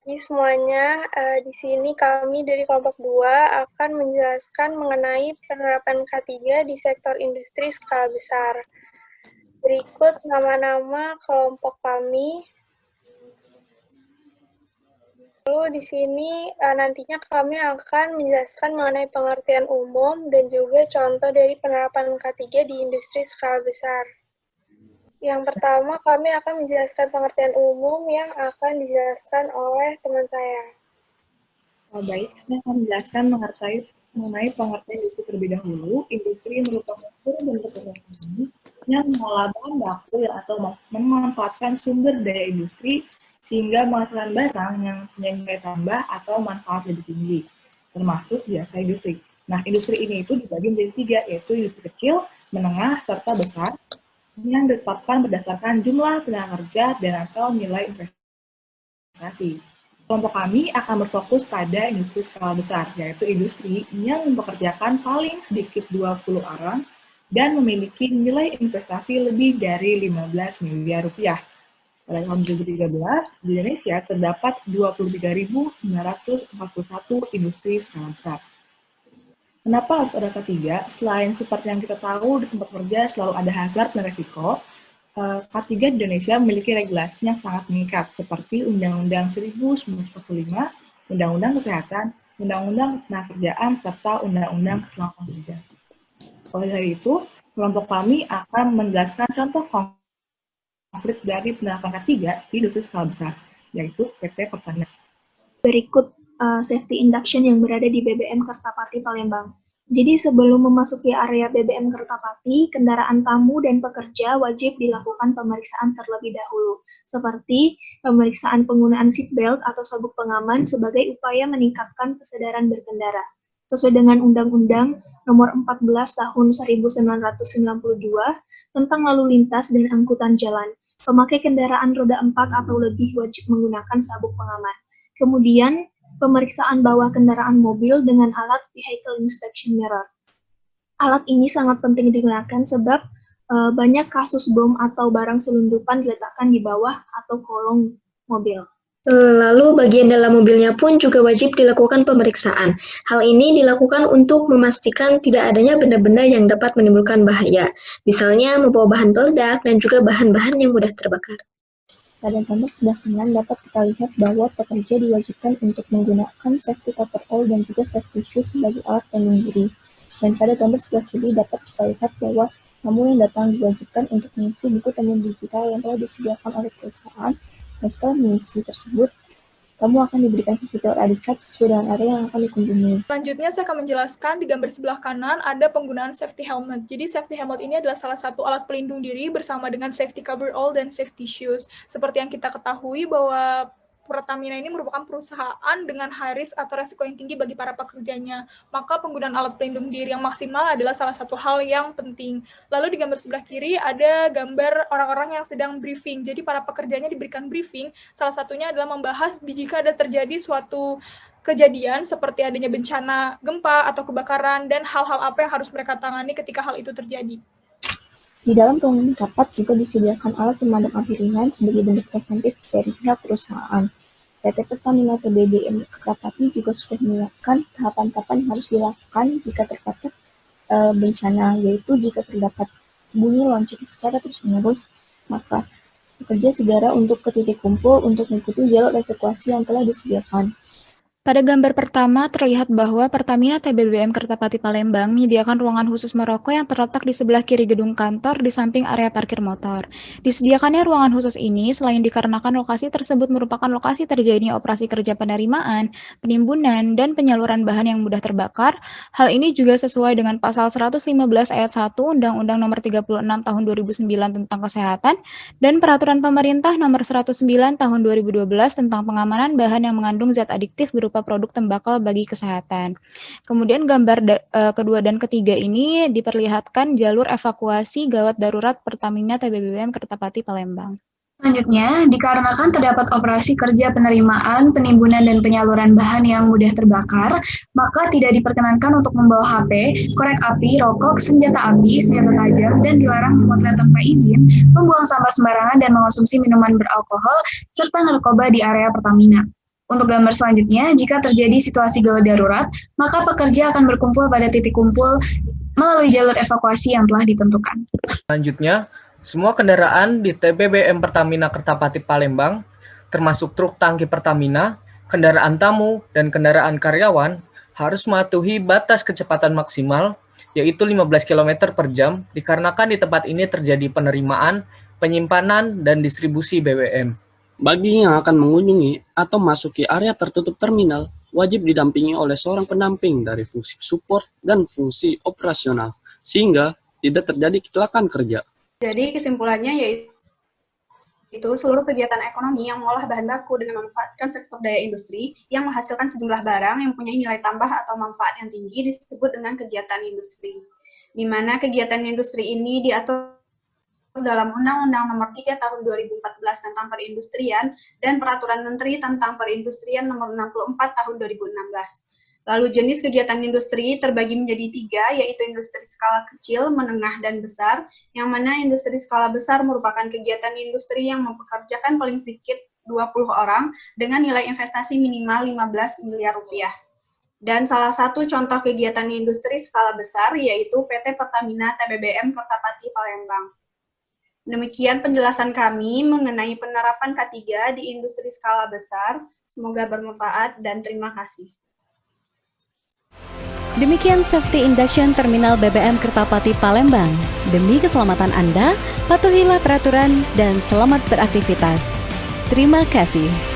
Jadi semuanya, di sini kami dari kelompok 2 akan menjelaskan mengenai penerapan K3 di sektor industri skala besar. Berikut nama-nama kelompok kami. Lalu di sini nantinya kami akan menjelaskan mengenai pengertian umum dan juga contoh dari penerapan K3 di industri skala besar. Yang pertama, kami akan menjelaskan pengertian umum yang akan dijelaskan oleh teman saya. Baik, saya akan menjelaskan mengenai pengertian industri terlebih dahulu. Industri merupakan suatu bentuk ekonomi yang mengolah bahan baku atau memanfaatkan sumber daya industri sehingga menghasilkan barang yang punya nilai tambah atau manfaat lebih tinggi, termasuk jasa industri. Nah, industri ini itu dibagi menjadi 3, yaitu industri kecil, menengah, serta besar, yang ditetapkan berdasarkan jumlah tenaga kerja dan atau nilai investasi. Kelompok kami akan berfokus pada industri skala besar, yaitu industri yang mempekerjakan paling sedikit 20 orang dan memiliki nilai investasi lebih dari 15 miliar rupiah. Pada tahun 2013, di Indonesia terdapat 23.941 industri skala besar. Kenapa harus ada ketiga? Selain seperti yang kita tahu, di tempat kerja selalu ada hazard dan resiko, K3 di Indonesia memiliki regulasi yang sangat mengikat, seperti Undang-Undang 1945, Undang-Undang Kesehatan, Undang-Undang Ketenagakerjaan, serta Undang-Undang Keselamatan Kerja. Oleh dari itu, kelompok kami akan menjelaskan contoh konkret dari penerapan K3 di industri skala besar, yaitu PT Pertamina. Berikut safety induction yang berada di BBM Kertapati Palembang. Jadi sebelum memasuki area BBM Kertapati, kendaraan tamu dan pekerja wajib dilakukan pemeriksaan terlebih dahulu, seperti pemeriksaan penggunaan seatbelt atau sabuk pengaman sebagai upaya meningkatkan kesadaran berkendara. Sesuai dengan Undang-Undang Nomor 14 Tahun 1992 tentang Lalu Lintas dan Angkutan Jalan, pemakai kendaraan roda 4 atau lebih wajib menggunakan sabuk pengaman. Kemudian, pemeriksaan bawah kendaraan mobil dengan alat Vehicle Inspection Mirror. Alat ini sangat penting digunakan sebab banyak kasus bom atau barang selundupan diletakkan di bawah atau kolong mobil. Lalu bagian dalam mobilnya pun juga wajib dilakukan pemeriksaan. Hal ini dilakukan untuk memastikan tidak adanya benda-benda yang dapat menimbulkan bahaya, misalnya membawa bahan peledak dan juga bahan-bahan yang mudah terbakar. Pada gambar sebelah kanan dapat kita lihat bahwa pekerja diwajibkan untuk menggunakan safety coverall dan juga safety shoes sebagai alat pelindung diri. Dan pada gambar sebelah kiri dapat kita lihat bahwa tamu yang datang diwajibkan untuk mengisi buku tamu digital yang telah disediakan oleh perusahaan, dan setelah mengisi tersebut, kamu akan diberikan visitor ID card sesuai dengan area yang akan dikunjungi. Selanjutnya saya akan menjelaskan di gambar sebelah kanan ada penggunaan safety helmet. Jadi safety helmet ini adalah salah satu alat pelindung diri bersama dengan safety coverall dan safety shoes. Seperti yang kita ketahui bahwa Pertamina ini merupakan perusahaan dengan high risk atau resiko yang tinggi bagi para pekerjanya. Maka penggunaan alat pelindung diri yang maksimal adalah salah satu hal yang penting. Lalu di gambar sebelah kiri ada gambar orang-orang yang sedang briefing. Jadi para pekerjanya diberikan briefing, salah satunya adalah membahas jika ada terjadi suatu kejadian seperti adanya bencana gempa atau kebakaran dan hal-hal apa yang harus mereka tangani ketika hal itu terjadi. Di dalam ruangan rapat juga disediakan alat pemadam api ringan sebagai bentuk preventif dari pihak perusahaan. PT Pertamina TBBM Kertapati juga sudah menyiapkan tahapan-tahapan yang harus dilakukan jika terdapat bencana, yaitu jika terdapat bunyi lonceng secara terus-menerus, maka bekerja segera untuk ke titik kumpul untuk mengikuti jalur evakuasi yang telah disediakan. Pada gambar pertama terlihat bahwa Pertamina TBBM Kertapati Palembang menyediakan ruangan khusus merokok yang terletak di sebelah kiri gedung kantor di samping area parkir motor. Disediakannya ruangan khusus ini selain dikarenakan lokasi tersebut merupakan lokasi terjadinya operasi kerja penerimaan, penimbunan, dan penyaluran bahan yang mudah terbakar, hal ini juga sesuai dengan pasal 115 ayat 1 Undang-Undang Nomor 36 Tahun 2009 tentang Kesehatan dan Peraturan Pemerintah Nomor 109 Tahun 2012 tentang pengamanan bahan yang mengandung zat adiktif berupa produk tembakau bagi kesehatan. Kemudian gambar kedua dan ketiga ini diperlihatkan jalur evakuasi gawat darurat Pertamina TBBM Kertapati Palembang. Selanjutnya, dikarenakan terdapat operasi kerja penerimaan, penimbunan, dan penyaluran bahan yang mudah terbakar, maka tidak diperkenankan untuk membawa HP, korek api, rokok, senjata api, senjata tajam, dan dilarang memotret tanpa izin, membuang sampah sembarangan, dan mengonsumsi minuman beralkohol, serta narkoba di area Pertamina. Untuk gambar selanjutnya, jika terjadi situasi gawat darurat, maka pekerja akan berkumpul pada titik kumpul melalui jalur evakuasi yang telah ditentukan. Selanjutnya, semua kendaraan di TBBM Pertamina Kertapati Palembang, termasuk truk tangki Pertamina, kendaraan tamu, dan kendaraan karyawan, harus mematuhi batas kecepatan maksimal, yaitu 15 km per jam, dikarenakan di tempat ini terjadi penerimaan, penyimpanan, dan distribusi BBM. Bagi yang akan mengunjungi atau masuki area tertutup terminal, wajib didampingi oleh seorang pendamping dari fungsi support dan fungsi operasional, sehingga tidak terjadi kecelakaan kerja. Jadi kesimpulannya yaitu seluruh kegiatan ekonomi yang mengolah bahan baku dengan memanfaatkan sektor daya industri yang menghasilkan sejumlah barang yang mempunyai nilai tambah atau manfaat yang tinggi disebut dengan kegiatan industri. Di mana kegiatan industri ini diatur dalam Undang-Undang Nomor 3 Tahun 2014 tentang Perindustrian dan Peraturan Menteri tentang Perindustrian Nomor 64 Tahun 2016. Lalu jenis kegiatan industri terbagi menjadi 3, yaitu industri skala kecil, menengah, dan besar, yang mana industri skala besar merupakan kegiatan industri yang mempekerjakan paling sedikit 20 orang dengan nilai investasi minimal 15 miliar rupiah. Dan salah satu contoh kegiatan industri skala besar yaitu PT Pertamina TBBM Kertapati Palembang. Demikian penjelasan kami mengenai penerapan K3 di industri skala besar. Semoga bermanfaat dan terima kasih. Demikian Safety Induction Terminal BBM Kertapati Palembang. Demi keselamatan Anda, patuhilah peraturan dan selamat beraktivitas. Terima kasih.